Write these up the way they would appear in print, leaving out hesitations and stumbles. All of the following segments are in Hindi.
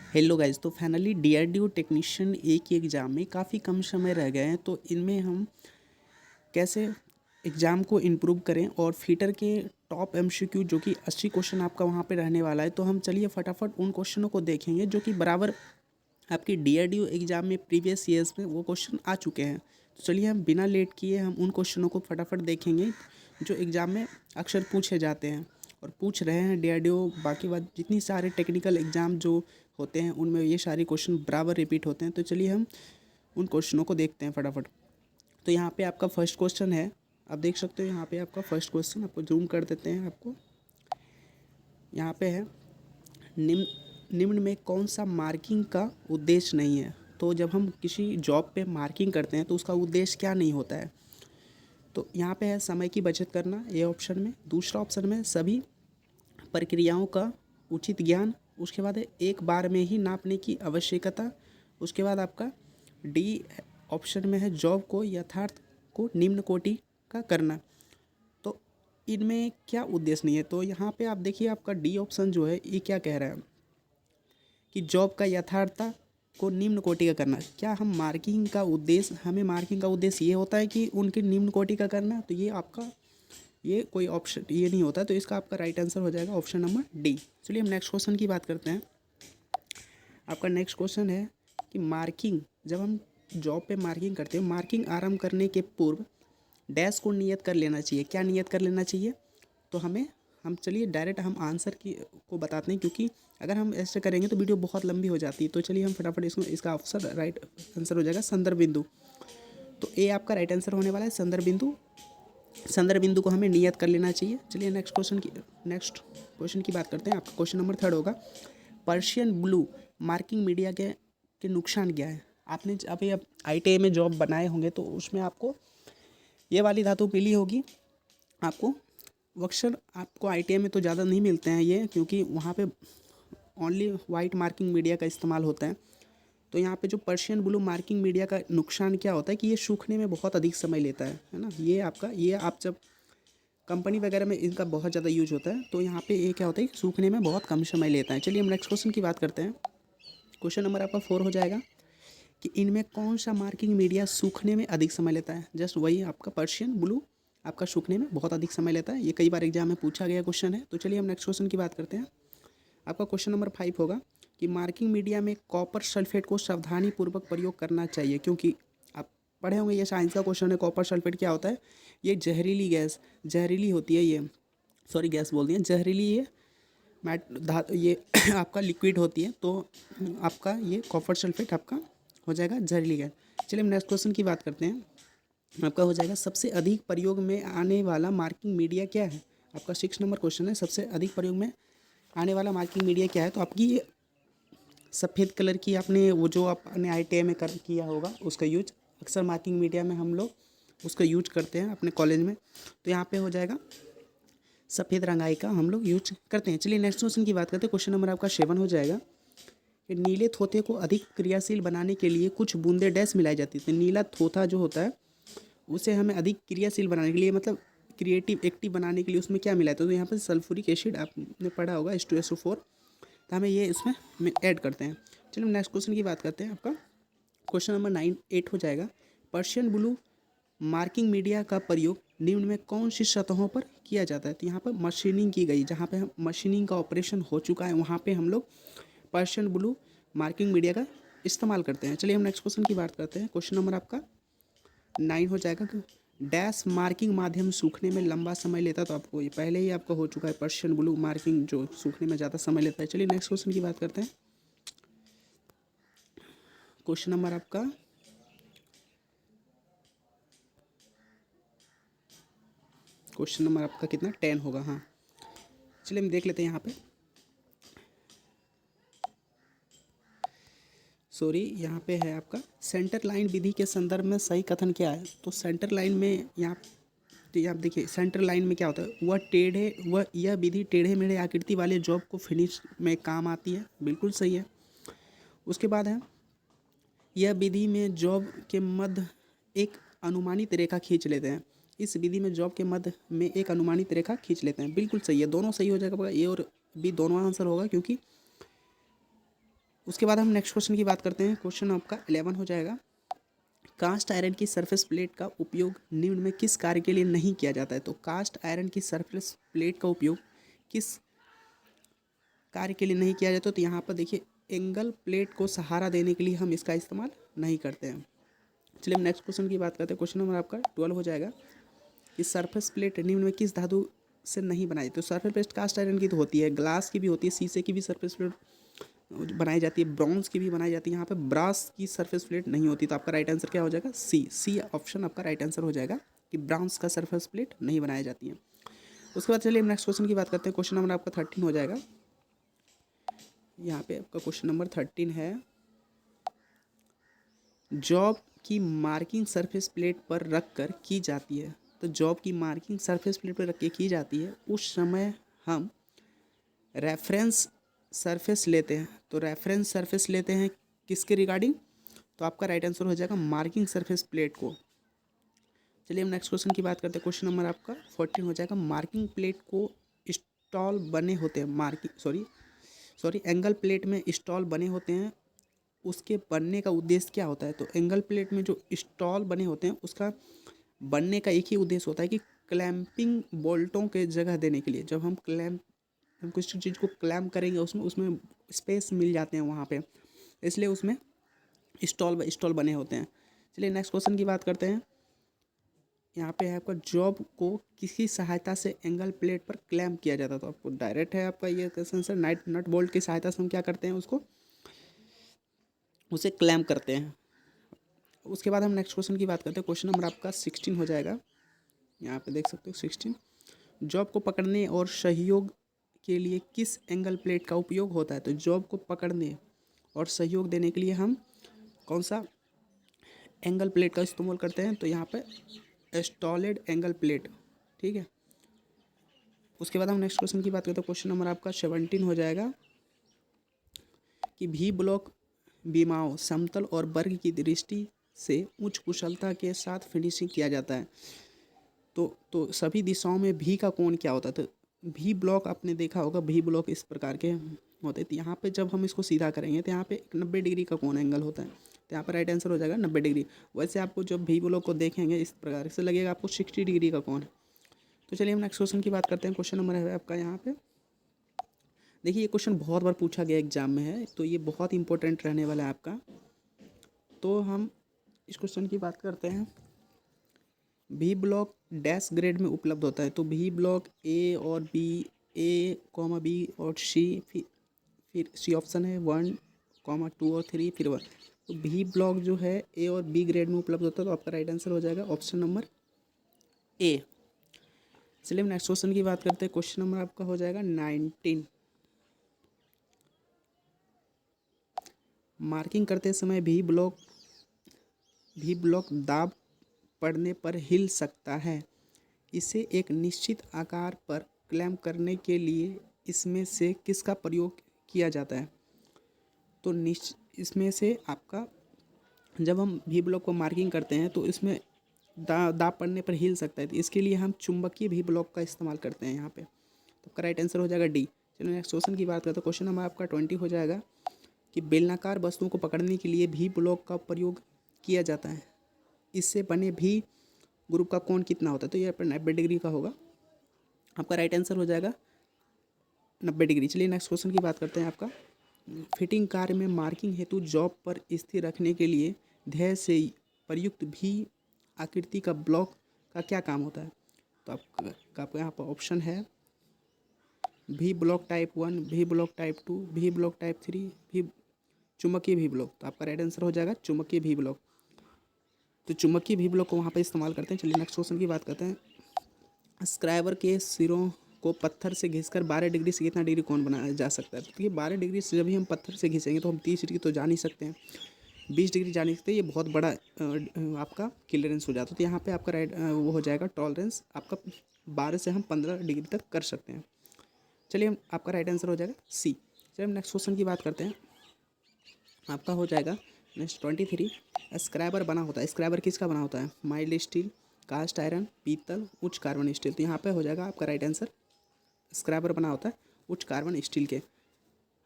हेलो गाइस, तो फाइनली डीआरडीओ टेक्नीशियन ए की एग्ज़ाम में काफ़ी कम समय रह गए हैं। तो इनमें हम कैसे एग्ज़ाम को इम्प्रूव करें और फीटर के टॉप एमसीक्यू जो कि 80 क्वेश्चन आपका वहाँ पे रहने वाला है। तो हम चलिए फटाफट उन क्वेश्चनों को देखेंगे जो कि बराबर आपकी डीआरडीओ एग्ज़ाम में प्रीवियस ईयर्स में वो क्वेश्चन आ चुके हैं। तो चलिए हम बिना लेट किए हम उन क्वेश्चनों को फटाफट देखेंगे जो एग्ज़ाम में अक्सर पूछे जाते हैं और पूछ रहे हैं डीआरडीओ। बाकी बात जितनी सारे टेक्निकल एग्ज़ाम जो होते हैं उनमें ये सारे क्वेश्चन बराबर रिपीट होते हैं। तो चलिए हम उन क्वेश्चनों को देखते हैं फटाफट। तो यहाँ पे आपका फर्स्ट क्वेश्चन है, आप देख सकते हो यहाँ पे आपका फर्स्ट क्वेश्चन, आपको जूम कर देते हैं। आपको यहाँ पे है, निम्न निम्न में कौन सा मार्किंग का उद्देश्य नहीं है। तो जब हम किसी जॉब पे मार्किंग करते हैं तो उसका उद्देश्य क्या नहीं होता है। तो यहाँ पे है समय की बचत करना, ये ऑप्शन में। दूसरा ऑप्शन में सभी प्रक्रियाओं का उचित ज्ञान। उसके बाद है एक बार में ही नापने की आवश्यकता। उसके बाद आपका डी ऑप्शन में है जॉब को यथार्थ को निम्न कोटि का करना। तो इनमें क्या उद्देश्य नहीं है। तो यहाँ पे आप देखिए आपका डी ऑप्शन जो है ये क्या कह रहा है कि जॉब का यथार्थता को निम्न कोटि का करना। क्या हम मार्किंग का उद्देश्य, हमें मार्किंग का उद्देश्य ये होता है कि उनके निम्न कोटि का करना। तो ये आपका ये कोई ऑप्शन ये नहीं होता। तो इसका आपका राइट आंसर हो जाएगा ऑप्शन नंबर डी। चलिए हम नेक्स्ट क्वेश्चन की बात करते हैं। आपका नेक्स्ट क्वेश्चन है कि मार्किंग, जब हम जॉब पे मार्किंग करते हैं, मार्किंग आरंभ करने के पूर्व डैश को नियत कर लेना चाहिए। क्या नियत कर लेना चाहिए। तो हम चलिए डायरेक्ट हम आंसर की को बताते हैं, क्योंकि अगर हम ऐसे करेंगे तो वीडियो बहुत लंबी हो जाती है। तो चलिए हम फटाफट इसका आंसर राइट आंसर हो जाएगा संदर्भ बिंदु। तो ए आपका राइट आंसर होने वाला है संदर्भ बिंदु। संदर्भ बिंदु को हमें नियत कर लेना चाहिए। चलिए नेक्स्ट क्वेश्चन की बात करते हैं। आपका क्वेश्चन नंबर 3 होगा, पर्शियन ब्लू मार्किंग मीडिया के नुकसान क्या है। आपने अभी अब आईटीआई में जॉब बनाए होंगे तो उसमें आपको ये वाली धातु मिली होगी। आपको अक्सर आपको आईटीआई में तो ज़्यादा नहीं मिलते हैं ये, क्योंकि वहाँ पे ओनली वाइट मार्किंग मीडिया का इस्तेमाल होता है। तो यहाँ पे जो पर्शियन ब्लू मार्किंग मीडिया का नुकसान क्या होता है कि ये सूखने में बहुत अधिक समय लेता है ना। ये आप जब कंपनी वगैरह में इनका बहुत ज़्यादा यूज होता है, तो यहाँ पे ये क्या होता है कि सूखने में बहुत कम समय लेता है। चलिए हम नेक्स्ट क्वेश्चन की बात करते हैं। क्वेश्चन नंबर आपका 4 हो जाएगा कि इनमें कौन सा मार्किंग मीडिया सूखने में अधिक समय लेता है। जस्ट वही आपका पर्शियन ब्लू आपका सूखने में बहुत अधिक समय लेता है। ये कई बार एग्जाम में पूछा गया क्वेश्चन है। तो चलिए हम नेक्स्ट क्वेश्चन की बात करते हैं। आपका क्वेश्चन नंबर 5 होगा कि मार्किंग मीडिया में कॉपर सल्फेट को सावधानीपूर्वक प्रयोग करना चाहिए, क्योंकि आप पढ़े होंगे, ये साइंस का क्वेश्चन है। कॉपर सल्फेट क्या होता है, ये जहरीली होती है। ये सॉरी गैस बोल दिया, जहरीली ये मैट धातु ये आपका लिक्विड होती है। तो आपका ये कॉपर सल्फेट आपका हो जाएगा जहरीली गैस। चलिए हम नेक्स्ट क्वेश्चन की बात करते हैं। आपका हो जाएगा सबसे अधिक प्रयोग में आने वाला मार्किंग मीडिया क्या है। आपका 6 नंबर क्वेश्चन है, सबसे अधिक प्रयोग में आने वाला मार्किंग मीडिया क्या है। तो आपकी ये सफ़ेद कलर की आपने वो जो आपने आईटीआई में कर किया होगा उसका यूज अक्सर मार्किंग मीडिया में हम लोग उसका यूज करते हैं अपने कॉलेज में। तो यहाँ पे हो जाएगा सफ़ेद रंगाई का हम लोग यूज करते हैं। चलिए नेक्स्ट क्वेश्चन की बात करते हैं। क्वेश्चन नंबर आपका 7 हो जाएगा कि नीले थोथे को अधिक क्रियाशील बनाने के लिए कुछ बूंदे डैश मिलाई जाती है। तो नीला थोथा जो होता है उसे हमें अधिक क्रियाशील बनाने के लिए, मतलब क्रिएटिव एक्टिव बनाने के लिए उसमें क्या मिला है। तो यहाँ पर सल्फ्यूरिक एसिड आपने पढ़ा होगा H2SO4। तो हमें ये इसमें ऐड करते हैं। चलिए हम नेक्स्ट क्वेश्चन की बात करते हैं। आपका क्वेश्चन नंबर 8 हो जाएगा, पर्शियन ब्लू मार्किंग मीडिया का प्रयोग निम्न में कौन सी सतहों पर किया जाता है। तो यहाँ पर मशीनिंग की गई, जहाँ पे हम मशीनिंग का ऑपरेशन हो चुका है वहाँ पे हम लोग पर्शियन ब्लू मार्किंग मीडिया का इस्तेमाल करते हैं। चलिए हम नेक्स्ट क्वेश्चन की बात करते हैं। क्वेश्चन नंबर आपका 9 हो जाएगा कि डैश मार्किंग माध्यम सूखने में लंबा समय लेता है। तो आपको ये पहले ही आपका हो चुका है, पर्शियन ब्लू मार्किंग जो सूखने में ज़्यादा समय लेता है। चलिए नेक्स्ट क्वेश्चन की बात करते हैं। क्वेश्चन नंबर आपका कितना 10 होगा। हाँ चलिए हम देख लेते हैं यहाँ पे। सॉरी, यहाँ पे है आपका सेंटर लाइन विधि के संदर्भ में सही कथन क्या है। तो सेंटर लाइन में यहाँ तो आप देखिए सेंटर लाइन में क्या होता है, वह यह विधि टेढ़े मेढ़े आकृति वाले जॉब को फिनिश में काम आती है। बिल्कुल सही है। उसके बाद है, यह विधि में जॉब के मध्य एक अनुमानित रेखा खींच लेते हैं। इस विधि में जॉब के मध्य में एक अनुमानित रेखा खींच लेते हैं। बिल्कुल सही है, दोनों सही हो जाएगा। ए और बी दोनों आंसर होगा, क्योंकि उसके बाद हम नेक्स्ट क्वेश्चन की बात करते हैं। क्वेश्चन आपका 11 हो जाएगा। कास्ट आयरन की सरफेस प्लेट का उपयोग निम्न में किस कार्य के लिए नहीं किया जाता है? तो कास्ट आयरन की सरफेस प्लेट का उपयोग किस कार्य के लिए नहीं किया जाता? तो यहाँ पर देखिए, एंगल प्लेट को सहारा देने के लिए हम इसका इस्तेमाल नहीं करते हैं। चलिए हम नेक्स्ट क्वेश्चन की बात करते हैं। क्वेश्चन नंबर आपका 12 हो जाएगा कि सरफेस प्लेट निम्न में किस धातु से नहीं बनाई? तो सरफेस प्लेट कास्ट आयरन की तो होती है, ग्लास की भी होती है, शीशे की भी सरफेस प्लेट बनाई जाती है, ब्रॉन्ज की भी बनाई जाती है। यहाँ पे ब्रास की सरफेस प्लेट नहीं होती। तो आपका राइट आंसर क्या हो जाएगा? सी ऑप्शन आपका राइट आंसर हो जाएगा कि ब्रॉन्ज का सरफेस प्लेट नहीं बनाई जाती है। उसके बाद चलिए हम नेक्स्ट क्वेश्चन की बात करते हैं। क्वेश्चन नंबर आपका 13 हो जाएगा। यहाँ पे आपका क्वेश्चन नंबर 13 है, जॉब की मार्किंग सरफेस प्लेट पर रख कर की जाती है। तो जॉब की मार्किंग सरफेस प्लेट पर रख के की जाती है, उस समय हम रेफरेंस सरफेस लेते हैं। तो रेफरेंस सरफेस लेते हैं किसके रिगार्डिंग? तो आपका राइट आंसर हो जाएगा मार्किंग सरफेस प्लेट को। चलिए हम नेक्स्ट क्वेश्चन की बात करते हैं। क्वेश्चन नंबर आपका 14 हो जाएगा। मार्किंग प्लेट को स्टॉल बने होते हैं, सॉरी एंगल प्लेट में स्टॉल बने होते हैं, उसके बनने का उद्देश्य क्या होता है? तो एंगल प्लेट में जो स्टॉल बने होते हैं उसका बनने का एक ही उद्देश्य होता है कि क्लैंपिंग बोल्टों के जगह देने के लिए। जब हम किसी चीज़ को क्लैम्प करेंगे उसमें उसमें स्पेस मिल जाते हैं वहाँ पे, इसलिए उसमें स्टॉल बने होते हैं। चलिए नेक्स्ट क्वेश्चन की बात करते हैं। यहाँ पे है आपका, जॉब को किसी सहायता से एंगल प्लेट पर क्लैम्प किया जाता है। तो आपको डायरेक्ट है आपका ये क्वेश्चन सर, नट बोल्ट की सहायता से हम क्या करते हैं, उसे क्लैम्प करते हैं। उसके बाद हम नेक्स्ट क्वेश्चन की बात करते हैं। क्वेश्चन नंबर आपका 16 हो जाएगा। यहाँ पे देख सकते हो 16, जॉब को पकड़ने और सहयोग के लिए किस एंगल प्लेट का उपयोग होता है? तो जॉब को पकड़ने और सहयोग देने के लिए हम कौन सा एंगल प्लेट का इस्तेमाल करते हैं? तो यहाँ पे स्टॉलिड एंगल प्लेट, ठीक है। उसके बाद हम नेक्स्ट क्वेश्चन की बात करते हैं। क्वेश्चन नंबर आपका 17 हो जाएगा कि भी ब्लॉक बीमाओं समतल और वर्ग की दृष्टि से उच्च कुशलता के साथ फिनिशिंग किया जाता है। तो सभी दिशाओं में भी का कोण क्या होता है? तो भी ब्लॉक आपने देखा होगा, भी ब्लॉक इस प्रकार के होते हैं। तो यहाँ पे जब हम इसको सीधा करेंगे तो यहाँ पे 90 डिग्री का कोण एंगल होता है। तो यहाँ पर राइट आंसर हो जाएगा 90 डिग्री। वैसे आपको जब भी ब्लॉक को देखेंगे इस प्रकार से लगेगा आपको 60 डिग्री का कोण है। तो चलिए हम नेक्स्ट क्वेश्चन की बात करते हैं। क्वेश्चन नंबर है आपका यहाँ पे, देखिए ये क्वेश्चन बहुत बार पूछा गया एग्जाम में है, तो ये बहुत इंपॉर्टेंट रहने वाला है आपका। तो हम इस क्वेश्चन की बात करते हैं। भी ब्लॉक डैश ग्रेड में उपलब्ध होता है। तो भी ब्लॉक ए और बी, बी और सी, फिर सी ऑप्शन है 1, 2 और 3, फिर 1। तो भी ब्लॉक जो है ए और बी ग्रेड में उपलब्ध होता है। तो आपका राइट आंसर हो जाएगा ऑप्शन नंबर ए। चलिए हम नेक्स्ट क्वेश्चन की बात करते हैं। क्वेश्चन नंबर आपका हो जाएगा 19। मार्किंग करते समय भी ब्लॉक दाब पड़ने पर हिल सकता है। इसे एक निश्चित आकार पर क्लैम्प करने के लिए इसमें से किसका प्रयोग किया जाता है? तो इसमें से आपका, जब हम भी ब्लॉक को मार्किंग करते हैं तो इसमें दाब पड़ने पर हिल सकता है, तो इसके लिए हम चुंबकीय भी ब्लॉक का इस्तेमाल करते हैं यहाँ पे। तो आपका राइट आंसर हो जाएगा डी। चलो नेक्स्ट क्वेश्चन की बात करते हैं। क्वेश्चन नंबर आपका 20 हो जाएगा कि बेलनाकार वस्तुओं को पकड़ने के लिए भी ब्लॉक का प्रयोग किया जाता है। इससे बने भी ग्रुप का कोण कितना होता है? तो ये पर 90 डिग्री का होगा। आपका राइट आंसर हो जाएगा 90 डिग्री। चलिए नेक्स्ट क्वेश्चन की बात करते हैं। आपका फिटिंग कार्य में मार्किंग हेतु जॉब पर स्थिर रखने के लिए ध्येय से प्रयुक्त भी आकृति का ब्लॉक का क्या काम होता है? तो आपका यहाँ पर ऑप्शन है भी ब्लॉक टाइप 1, भी ब्लॉक टाइप 2, भी ब्लॉक टाइप 3, भी चुंबकीय भी ब्लॉक। तो आपका राइट आंसर हो जाएगा चुंबकीय भी ब्लॉक। तो चुंबकीय भी ब्लॉक को वहाँ पर इस्तेमाल करते हैं। चलिए नेक्स्ट क्वेश्चन की बात करते हैं। स्क्राइबर के सिरों को पत्थर से घिसकर 12 डिग्री से कितना डिग्री कोण बनाया जा सकता है? तो ये 12 डिग्री से जब भी हम पत्थर से घिसेंगे तो हम 30 डिग्री तो जा नहीं सकते हैं, 20 डिग्री जा नहीं सकते। ये बहुत बड़ा आपका क्लियरेंस हो जाता है। तो यहाँ पे आपका राइट वो हो जाएगा टॉलरेंस आपका 12 से हम 15 डिग्री तक कर सकते हैं। चलिए हम आपका राइट आंसर हो जाएगा सी। चलिए हम नेक्स्ट क्वेश्चन की बात करते हैं। आपका हो जाएगा नेक्स्ट 23। स्क्राइबर बना होता है, स्क्राइबर किसका बना होता है? माइल्ड स्टील, कास्ट आयरन, पीतल, उच्च कार्बन स्टील। तो यहाँ पे हो जाएगा आपका राइट आंसर, स्क्राइबर बना होता है उच्च कार्बन स्टील के,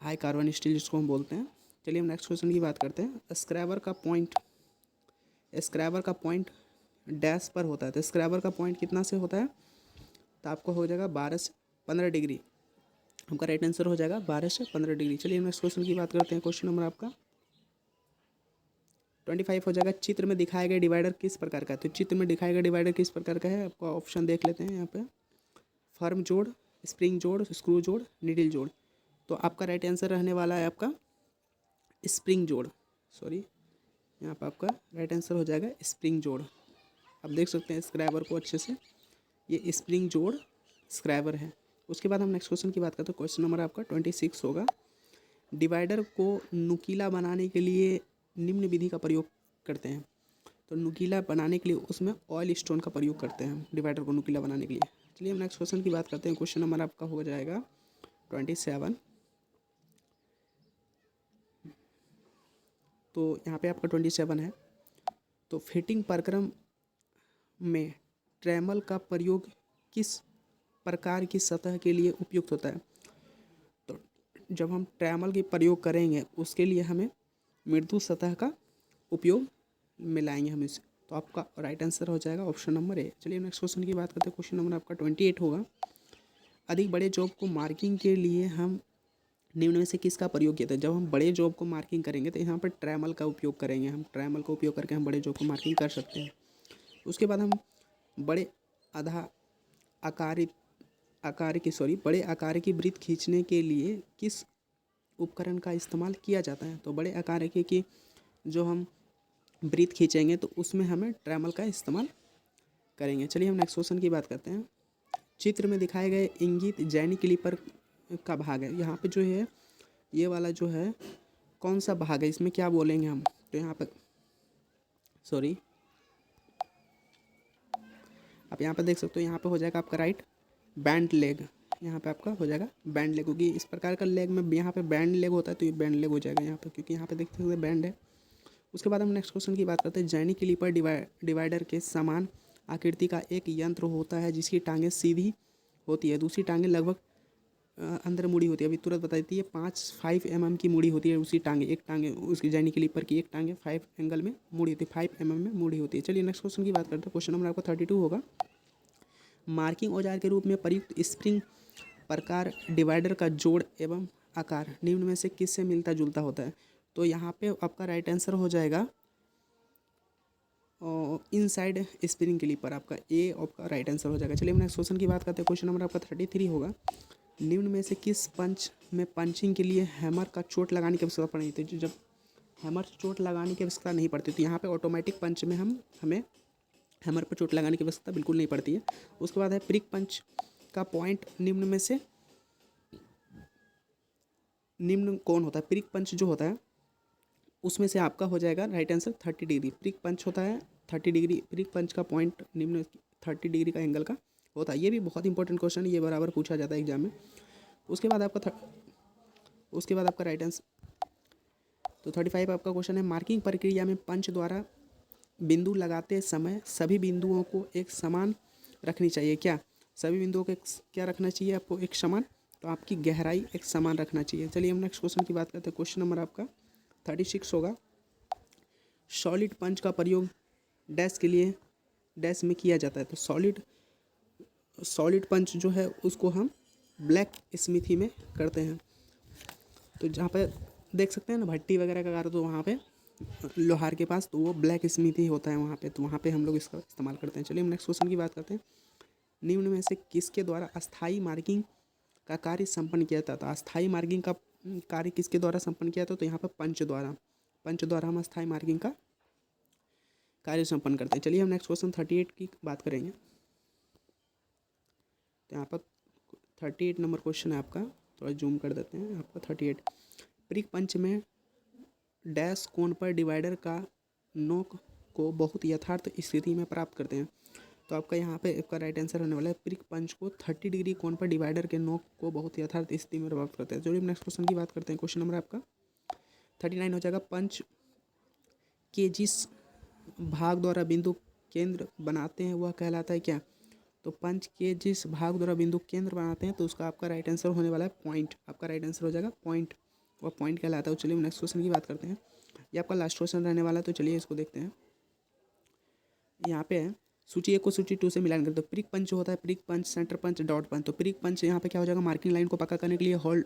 हाई कार्बन स्टील जिसको हम बोलते हैं। चलिए हम नेक्स्ट क्वेश्चन की बात करते हैं। स्क्रैबर का पॉइंट डैश पर होता है, तो स्क्रैबर का पॉइंट कितना से होता है, तो आपको हो जाएगा 12 से 15 डिग्री। आपका राइट आंसर हो जाएगा 12 से 15 डिग्री। चलिए नेक्स्ट क्वेश्चन की बात करते हैं। क्वेश्चन नंबर आपका 25 हो जाएगा। चित्र में दिखाए गए डिवाइडर किस प्रकार का है, तो चित्र में दिखाए गए डिवाइडर किस प्रकार का है, आपका ऑप्शन देख लेते हैं यहाँ पे। फर्म जोड़, स्प्रिंग जोड़, स्क्रू जोड़, नीडल जोड़। तो आपका राइट आंसर रहने वाला है आपका स्प्रिंग जोड़। सॉरी, यहाँ पर आपका राइट आंसर हो जाएगा स्प्रिंग जोड़। आप देख सकते हैं स्क्रैबर को अच्छे से, ये स्प्रिंग जोड़ स्क्रैबर है। उसके बाद हम नेक्स्ट क्वेश्चन की बात करते हैं। क्वेश्चन नंबर आपका 26 होगा। डिवाइडर को नुकीला बनाने के लिए निम्न विधि का प्रयोग करते हैं, तो नुकीला बनाने के लिए उसमें ऑयल स्टोन का प्रयोग करते हैं डिवाइडर को नुकीला बनाने के लिए। चलिए हम नेक्स्ट क्वेश्चन की बात करते हैं। क्वेश्चन नंबर आपका हो जाएगा 27। तो यहाँ पे आपका 27 है। तो फिटिंग प्रक्रम में ट्रेमल का प्रयोग किस प्रकार की सतह के लिए उपयुक्त होता है, तो जब हम ट्रेमल की प्रयोग करेंगे उसके लिए हमें मृदु सतह का उपयोग मिलाएंगे हम इसे। तो आपका राइट आंसर हो जाएगा ऑप्शन नंबर ए। चलिए नेक्स्ट क्वेश्चन की बात करते हैं। क्वेश्चन नंबर आपका 28 होगा। अधिक बड़े जॉब को मार्किंग के लिए हम निम्न में से किसका प्रयोग किया था, जब हम बड़े जॉब को मार्किंग करेंगे तो यहाँ पर ट्रेमल का उपयोग करेंगे। हम ट्रेमल का उपयोग करके हम बड़े जॉब को मार्किंग कर सकते हैं। उसके बाद हम बड़े आधा बड़े आकार की वृत्त खींचने के लिए किस उपकरण का इस्तेमाल किया जाता है, तो बड़े आकार की जो हम वृत्त खींचेंगे तो उसमें हमें ट्रेमल का इस्तेमाल करेंगे। चलिए हम नेक्स्ट क्वेश्चन की बात करते हैं। चित्र में दिखाए गए इंगित जैनी क्लिपर का भाग है, यहाँ पे जो है ये वाला जो है कौन सा भाग है, इसमें क्या बोलेंगे हम, तो यहाँ पर सॉरी आप यहाँ पे देख सकते हो, यहाँ पे हो जाएगा आपका राइट बैंड लेग। यहाँ पे आपका हो जाएगा बैंड लेग, क्योंकि इस प्रकार का लेग में यहाँ पे बैंड लेग होता है तो ये बैंड लेग हो जाएगा यहाँ पे, क्योंकि यहाँ पे देख सकते हैं बैंड है। उसके बाद हम नेक्स्ट क्वेश्चन की बात करते हैं। जैनी क्लिपर डिवाइडर के समान आकृति का एक यंत्र होता है जिसकी टांगें सीधी होती है, दूसरी टांगें लगभग अंदर मुड़ी होती है। अभी तुरंत बता देती है 5 mm की मुड़ी होती है उसी टांगे, एक टांगे उसकी जैनी क्लिपर की एक टांगे 5 एंगल में मुड़ी होती है, 5 mm में मुड़ी होती है। चलिए नेक्स्ट क्वेश्चन की बात करते हैं। क्वेश्चन नंबर आपका 32 होगा। मार्किंग औजार के रूप में प्रयुक्त स्प्रिंग प्रकार डिवाइडर का जोड़ एवं आकार निम्न में से किससे मिलता जुलता होता है, तो यहाँ पे आपका राइट आंसर हो जाएगा इनसाइड स्प्रिंग क्लिपर। आपका ए आपका राइट आंसर हो जाएगा। चलिए हम नेक्स्ट क्वेश्चन की बात करते हैं। क्वेश्चन नंबर आपका 33 होगा। निम्न में से किस पंच में पंचिंग के लिए हैमर का चोट लगाने की आवश्यकता पड़ती है, तो जब हैमर चोट लगाने की आवश्यकता नहीं पड़ती तो यहाँ पे ऑटोमेटिक पंच में हमें हैमर पर चोट लगाने की आवश्यकता बिल्कुल नहीं पड़ती है। उसके बाद है प्रिक पंच का पॉइंट निम्न में से निम्न कौन होता है, प्रिक पंच जो होता है उसमें से आपका हो जाएगा राइट आंसर 30 डिग्री। प्रिक पंच होता है 30 डिग्री, प्रिक पंच का पॉइंट निम्न 30 डिग्री का एंगल का होता है। ये भी बहुत इंपॉर्टेंट क्वेश्चन है, ये बराबर पूछा जाता है एग्जाम में। उसके बाद आपका राइट आंसर तो 35 आपका क्वेश्चन है। मार्किंग प्रक्रिया में पंच द्वारा बिंदु लगाते समय सभी बिंदुओं को एक समान रखनी चाहिए क्या, सभी बिंदुओं को क्या रखना चाहिए आपको, एक समान, तो आपकी गहराई एक समान रखना चाहिए। चलिए हम नेक्स्ट क्वेश्चन की बात करते हैं। क्वेश्चन नंबर आपका 36 होगा। सॉलिड पंच का प्रयोग डैश के लिए डैश में किया जाता है, तो सॉलिड पंच जो है उसको हम ब्लैक स्मिथी में करते हैं। तो जहाँ पे देख सकते हैं ना भट्टी वगैरह का कार्य, तो वहाँ पे लोहार के पास तो वो ब्लैक स्मिथी होता है वहाँ पे, तो वहाँ पे हम लोग इसका इस्तेमाल करते हैं। चलिए हम नेक्स्ट क्वेश्चन की बात करते हैं। निम्न में से किसके द्वारा अस्थाई मार्किंग का कार्य संपन्न किया जाता था, अस्थाई मार्किंग का कार्य किसके द्वारा संपन्न किया था, तो यहाँ पर पंच द्वारा हम अस्थाई मार्किंग का कार्य संपन्न करते हैं। चलिए हम नेक्स्ट क्वेश्चन 38 की बात करेंगे। तो यहाँ पर 38 नंबर क्वेश्चन है आपका, थोड़ा जूम कर देते हैं आपका 38। प्रिक पंच में डैश कोण पर डिवाइडर का नोक को बहुत यथार्थ स्थिति में प्राप्त करते हैं, तो आपका यहाँ पे आपका राइट आंसर होने वाला है प्रिक पंच को 30 डिग्री कोण पर डिवाइडर के नोक को बहुत यथार्थ स्थिति में प्राप्त करते हैं। चलिए नेक्स्ट क्वेश्चन की बात करते हैं। क्वेश्चन नंबर आपका 39 हो जाएगा। पंच के जिस भाग द्वारा बिंदु केंद्र बनाते हैं वह कहलाता है क्या, तो पंच के जिस भाग द्वारा बिंदु केंद्र बनाते हैं तो उसका आपका राइट आंसर होने वाला है पॉइंट। आपका राइट आंसर हो जाएगा पॉइंट। वह पॉइंट कहलाता है। तो चलिए नेक्स्ट क्वेश्चन की बात करते हैं। ये आपका लास्ट क्वेश्चन रहने वाला है, तो चलिए इसको देखते हैं। यहाँ पे है सूची 1 को सूची 2 से मिलान करते हैं। प्रिक पंच होता है, प्रिक पंच, सेंटर पंच, डॉट पंच। तो प्रिक पंच यहाँ पे क्या हो जाएगा, मार्किंग लाइन को पक्का करने के लिए, होल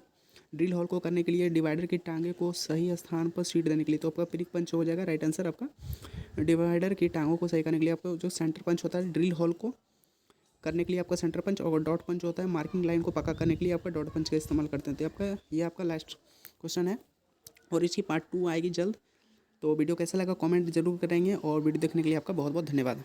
ड्रिल होल को करने के लिए, डिवाइडर की टांगे को सही स्थान पर सीट देने के लिए। तो आपका प्रिक पंच हो जाएगा राइट आंसर आपका। डिवाइडर की टांगों को सही करने के लिए आपको जो सेंटर पंच होता है, ड्रिल होल को करने के लिए आपका सेंटर पंच, और डॉट पंच होता है मार्किंग लाइन को पक्का करने के लिए आपका डॉट पंच का इस्तेमाल करते हैं। तो आपका ये आपका लास्ट क्वेश्चन है और इसकी पार्ट 2 आएगी जल्द। तो वीडियो कैसा लगा कमेंट जरूर करेंगे, और वीडियो देखने के लिए आपका बहुत बहुत धन्यवाद।